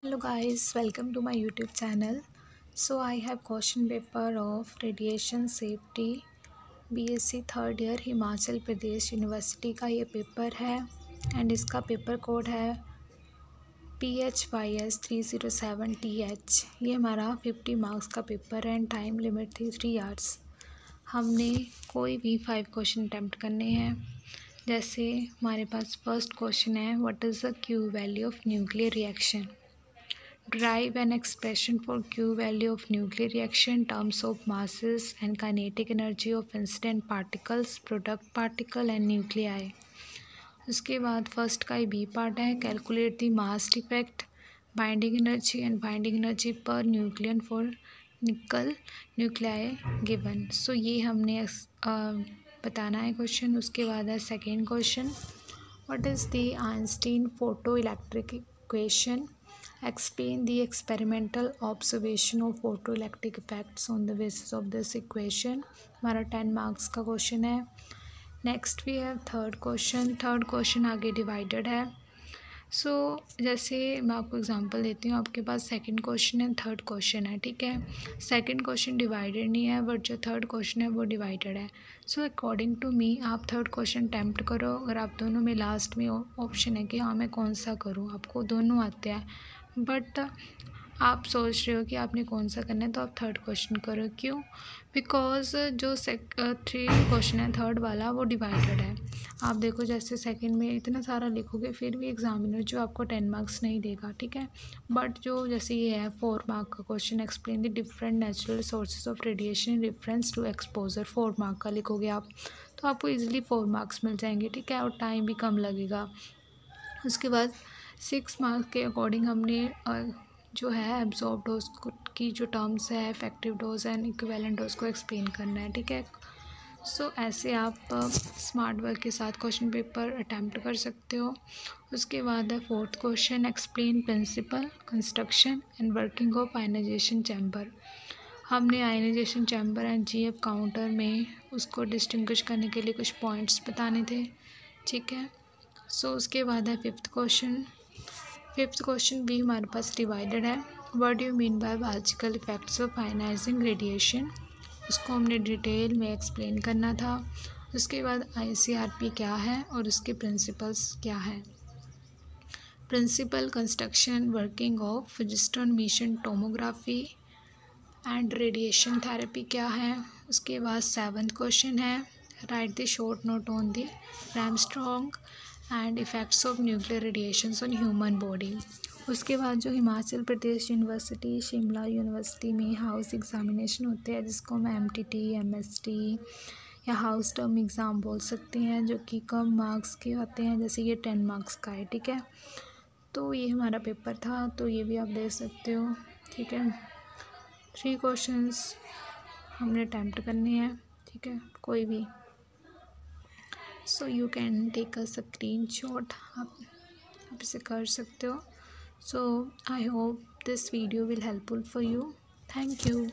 Hello guys, welcome to my YouTube channel. So I have question paper of radiation safety BSc third year Himachal Pradesh university का ये paper है and इसका paper code है PHYS 307TH। ये हमारा 50 marks का paper है एंड टाइम लिमिट थी 3 आवर्स। हमने कोई भी 5 क्वेश्चन अटैम्प्ट करने हैं। जैसे हमारे पास फर्स्ट क्वेश्चन है, what is the Q value of nuclear reaction. Derive an expression for Q value of nuclear reaction, terms of masses and kinetic energy of incident particles, product particle and nuclei। उसके बाद first का ही B part है, calculate the mass defect, binding energy and binding energy per nucleon for निकल nuclei given. सो ये हमने बताना है question. उसके बाद है second question, what is the Einstein photo electric equation. Explain the experimental observation of photoelectric effects on the basis of this equation। हमारा 10 marks का क्वेश्चन है। नेक्स्ट भी है थर्ड क्वेश्चन आगे डिवाइडेड है। जैसे मैं आपको एग्जांपल देती हूँ, आपके पास सेकंड क्वेश्चन है, थर्ड क्वेश्चन है, ठीक है। सेकंड क्वेश्चन डिवाइडेड नहीं है बट जो थर्ड क्वेश्चन है वो डिवाइडेड है। अकॉर्डिंग टू मी आप थर्ड क्वेश्चन अटैम्प्ट करो। अगर आप दोनों में लास्ट में ऑप्शन है कि हाँ मैं कौन सा करूँ, आपको दोनों आते हैं बट आप सोच रहे हो कि आपने कौन सा करना है, तो आप थर्ड क्वेश्चन करो। क्यों? बिकॉज जो थ्री क्वेश्चन है थर्ड वाला वो डिवाइडेड है। आप देखो जैसे सेकंड में इतना सारा लिखोगे फिर भी एग्जामिनर जो आपको 10 मार्क्स नहीं देगा, ठीक है। बट जो जैसे ये है 4 मार्क का question, explain the different natural sources of radiation reference to exposure, 4 mark का लिखोगे आप तो आपको ईजिली 4 मार्क्स मिल जाएंगे, ठीक है, और टाइम भी कम लगेगा। उसके बाद 6 मार्क्स के अकॉर्डिंग हमने जो है एब्जॉर्ब डोज की जो टर्म्स है, effective dose and equivalent dose को एक्सप्लेन करना है, ठीक है। ऐसे आप स्मार्ट वर्क के साथ क्वेश्चन पेपर अटैम्प्ट कर सकते हो। उसके बाद है fourth question, explain principle construction and working of ionization chamber. हमने ionization chamber and GF counter में उसको डिस्टिंग्विश करने के लिए कुछ पॉइंट्स बताने थे, ठीक है। उसके बाद है फिफ्थ क्वेश्चन भी हमारे पास डिवाइडेड है। What do you mean by biological effects of ionising radiation, उसको हमने डिटेल में एक्सप्लेन करना था। उसके बाद ICRP क्या है और उसके प्रिंसिपल्स क्या है। Principle construction working of positron emission tomography and radiation therapy क्या है। उसके बाद 7th क्वेश्चन है, write the short note on the Armstrong and effects of nuclear radiations on human body. उसके बाद जो हिमाचल प्रदेश यूनिवर्सिटी शिमला यूनिवर्सिटी में हाउस एग्ज़ामिनेशन होते हैं जिसको हम MTT MST या हाउस टर्म एग्ज़ाम बोल सकते हैं, जो कि कम मार्क्स के होते हैं, जैसे ये 10 मार्क्स का है, ठीक है। तो ये हमारा पेपर था, तो ये भी आप देख सकते हो, ठीक है। 3 क्वेश्चंस हमने अटैम्प्ट करने हैं, ठीक है, कोई भी। You can take a screenshot, आप इसे कर सकते हो। I hope this video will helpful for you. Thank you.